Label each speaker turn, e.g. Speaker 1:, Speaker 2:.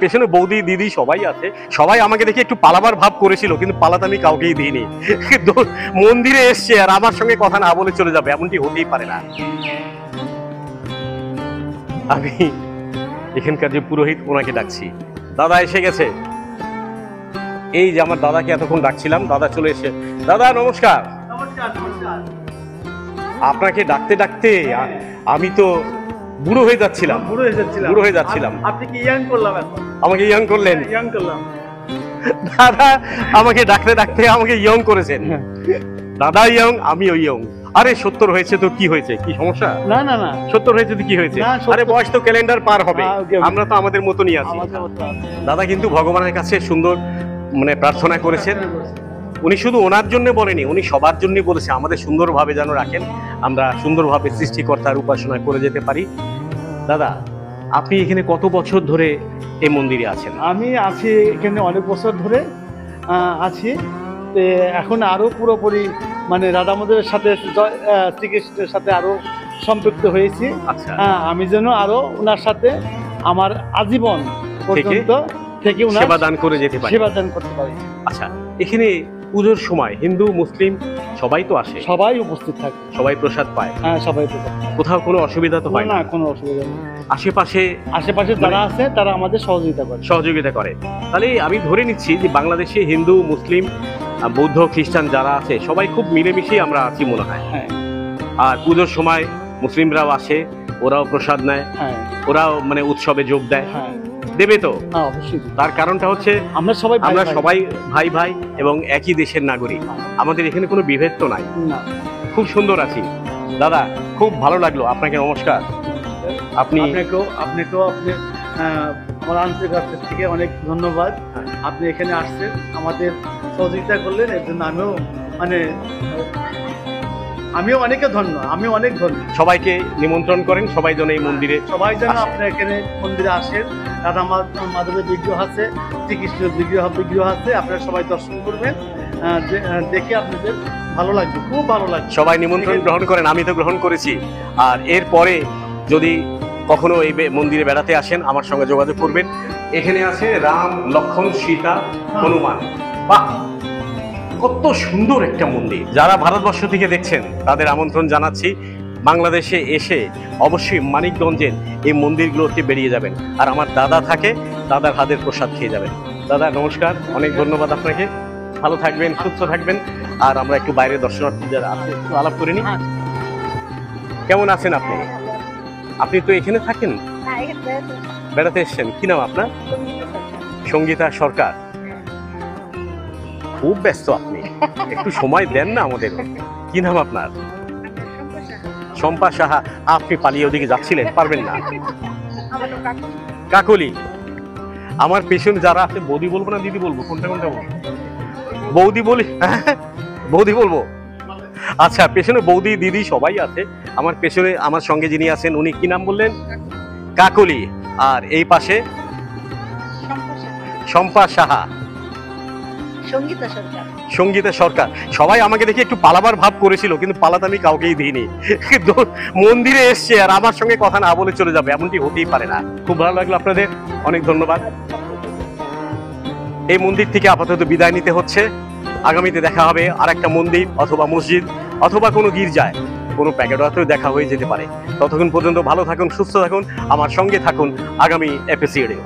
Speaker 1: পেছনে বৌদি দিদি সবাই আছে, সবাই আমাকে দেখে একটু পালাবার ভাব করেছিল, কিন্তু পালাতে আমি কাউকেই দিইনি। মন্দিরে এসছে আর আমার সঙ্গে কথা না বলে চলে যাবে, এমনটি হতেই পারে না। আমি এখানকার যে পুরোহিত ওনাকে ডাকছি। দাদা এসে গেছে। এই যে আমার দাদাকে এতক্ষণ ডাকছিলাম, দাদা চলে এসে। দাদা নমস্কার। আপনাকে ডাকতে ডাকতে আমি তো বুড়ো হয়ে যাচ্ছিলাম।
Speaker 2: আপনি কি ইয়াং করলাম এখন?
Speaker 1: আমাকে ইয়ং করলেন?
Speaker 2: ইয়াং করলাম।
Speaker 1: দাদা আমাকে ডাকতে ডাকতে আমাকে ইয়ং করেছেন। দাদা ইয়ং, আমিও ইয়ং। আরে 70 হয়েছে তো কি হয়েছে, কি সমস্যা?
Speaker 2: না না না,
Speaker 1: 70 হয়েছে তো কি হয়েছে? আরে বয়স তো ক্যালেন্ডার পার হবে, আমরা তো আমাদের মতনই আছি। দাদা কিন্তু ভগবানের কাছে সুন্দর মানে প্রার্থনা করেছেন। উনি শুধু ওনার জন্য বলেনি, উনি সবার জন্য বলেছে আমাদের সুন্দরভাবে যেন রাখেন, আমরা সুন্দরভাবে সৃষ্টিকর্তার উপাসনা করে যেতে পারি। দাদা আপনি এখানে কত বছর ধরে এই মন্দিরে আছেন?
Speaker 2: আমি আছি এখানে অনেক বছর ধরে আছি। এখন আরো পুরোপুরি মানে রাধামোদরের সাথে শ্রীকৃষ্ণের সাথে আরো সম্পৃক্ত হয়েছি।
Speaker 1: আচ্ছা,
Speaker 2: আমি যেন আরো ওনার সাথে আমার আজীবন পর্যন্ত থেকে
Speaker 1: সেবা দান করে যেতে পারি,
Speaker 2: সেবা দান করতে পারি।
Speaker 1: আচ্ছা, এখানে পুজোর সময় হিন্দু মুসলিম সবাই তো আসে?
Speaker 2: সবাই উপস্থিত থাকে,
Speaker 1: সবাই প্রসাদ পায়?
Speaker 2: হ্যাঁ সবাই প্রসাদ।
Speaker 1: কোথাও কোনো অসুবিধা তো হয়
Speaker 2: না? কোনো অসুবিধা নেই। আশেপাশে যারা আছে তারা আমাদের সহযোগিতা করে।
Speaker 1: তাহলে আমি ধরে নিচ্ছি যে বাংলাদেশে হিন্দু মুসলিম বৌদ্ধ খ্রিস্টান যারা আছে সবাই খুব মিলেমিশেই আমরা আছি মনে হয়।
Speaker 2: হ্যাঁ।
Speaker 1: আর পুজোর সময় মুসলিমরাও আসে, ওরাও প্রসাদ নেয়, ওরাও মানে উৎসবে যোগ দেয়। দেবে তো?
Speaker 2: অবশ্যই।
Speaker 1: তার কারণটা হচ্ছে আমরা সবাই ভাই ভাই এবং একই দেশের নাগরিক, আমাদের এখানে কোনো বিভেদ তো নাই। খুব সুন্দর আছি। দাদা খুব ভালো লাগলো, আপনাকে নমস্কার।
Speaker 2: আপনাকেও আমার আন্তরিক থেকে অনেক ধন্যবাদ। আপনি এখানে আসছেন, আমাদের সহযোগিতা করলেন, এর জন্য আমিও অনেক ধন্য।
Speaker 1: সবাইকে নিমন্ত্রণ করেন, সবাই যেন এই মন্দিরে
Speaker 2: আপনার এখানে মন্দিরে আসেন। রাধা মাধবের বিগ্রহ আছে, শ্রীকৃষ্ণের বিগ্রহ আছে, আপনারা সবাই দর্শন করবেন, দেখে আপনাদের ভালো লাগবে, খুব ভালো লাগবে।
Speaker 1: সবাই নিমন্ত্রণ গ্রহণ করেন, আমি তো গ্রহণ করেছি। আর এরপরে যদি কখনো এই মন্দিরে বেড়াতে আসেন আমার সঙ্গে যোগাযোগ করবেন। এখানে আছে রাম লক্ষ্মণ সীতা হনুমান। বাহ, কত সুন্দর একটা মন্দির। যারা ভারতবর্ষ থেকে দেখছেন তাদের আমন্ত্রণ জানাচ্ছি, বাংলাদেশে এসে অবশ্যই মানিকগঞ্জের এই মন্দিরগুলোতে বেরিয়ে যাবেন। আর আমার দাদা থাকে, দাদার হাতের প্রসাদ খেয়ে যাবেন। দাদা নমস্কার, অনেক ধন্যবাদ আপনাকে। ভালো থাকবেন, সুস্থ থাকবেন। আর আমরা একটু বাইরে দর্শনার্থী যারা আছে একটু আলাপ করে নিই। কেমন আছেন আপনি? আপনি তো এখানে থাকেন? বেড়াতে এসছেন? কি নাম আপনার? সঙ্গীতা সরকার। খুব ব্যস্ত আপনি, একটু সময় দেন না আমাদের। কি নাম আপনার? শম্পা সাহা। আপনি পালিয়ে ওদিকে যাচ্ছিলেন, পারবেন না? কাকলি। আমার পেছনে যারা আছে, বৌদি বলবো না দিদি বলবো, কোনটা বলবো? বৌদি বলি, বৌদি বলবো। আচ্ছা, পেছনে বৌদি দিদি সবাই আছে। আমার পেছনে আমার সঙ্গে যিনি আছেন উনি কি নাম বললেন? কাকলি। আর এই পাশে শম্পা সাহা, সঙ্গীতা সরকার। সবাই আমাকে দেখে একটু পালাবার ভাব করেছিল, কিন্তু পালাতে আমি কাউকেই দিইনি। মন্দিরে এসছে আর আমার সঙ্গে কথা না বলে চলে যাবে, এমনটি হতেই পারে না। খুব ভালো লাগলো আপনাদের, অনেক ধন্যবাদ। এই মন্দির থেকে আপাতত বিদায় নিতে হচ্ছে। আগামীতে দেখা হবে আরেকটা মন্দির অথবা মসজিদ অথবা কোনো গির্জায়, কোনো প্যাকেটও দেখা হয়ে যেতে পারে। ততক্ষণ পর্যন্ত ভালো থাকুন, সুস্থ থাকুন, আমার সঙ্গে থাকুন আগামী এপিসোডে।